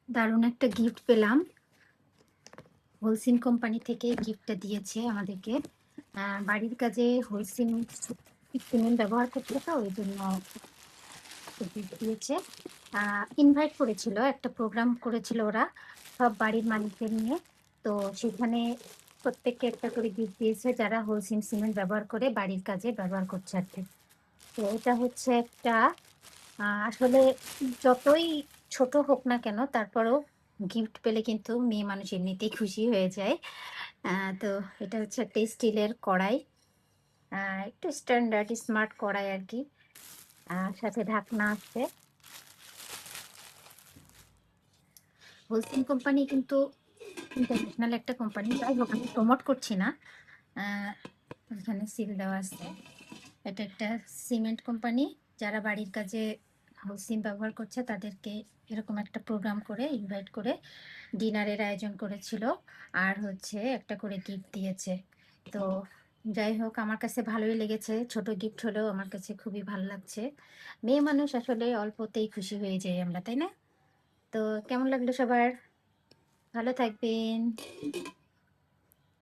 দারুণ একটা গিফট পেলাম। হোলসিম কোম্পানি থেকে গিফটটা দিয়েছে আমাদেরকে। বাড়ির কাজে হোলসিম সিমেন্ট ব্যবহার করছে, তো ওই জন্য গিফট দিয়েছে। ইনভাইট করেছিল, একটা প্রোগ্রাম করেছিল ওরা সব বাড়ির মালিকদের নিয়ে। তো সেখানে প্রত্যেককে একটা করে গিফট দিয়েছে যারা হোলসিম সিমেন্ট ব্যবহার করে বাড়ির কাজে ব্যবহার করছে আর কি। তো এটা হচ্ছে একটা আসলে যতই ছোট হোক না কেন তারপরেও গিফট পেলে কিন্তু মেয়ে মানুষ এমনিতেই খুশি হয়ে যায়। তো এটা হচ্ছে একটা স্টিলের কড়াই। একটু স্ট্যান্ডার্ড স্মার্ট কড়াই আর কি। সাথে ঢাকনা আছে। হোলসিম কোম্পানি কিন্তু ইন্টারন্যাশনাল একটা কোম্পানি, যাই হোক আমি প্রমোট করছি না। আহ, এখানে সিল দেওয়া আছে। এটা একটা সিমেন্ট কোম্পানি, যারা বাড়ির কাজে হোলসিম ব্যবহার করছে তাদেরকে এরকম একটা প্রোগ্রাম করে ইনভাইট করে ডিনারের আয়োজন করেছিল। আর হচ্ছে একটা করে গিফট দিয়েছে। তো যাই হোক আমার কাছে ভালোই লেগেছে, ছোট গিফট হলেও আমার কাছে খুবই ভালো লাগছে। মেয়ে মানুষ আসলে অল্পতেই খুশি হয়ে যাই আমরা, তাই না? তো কেমন লাগলো সবার? ভালো থাকবেন।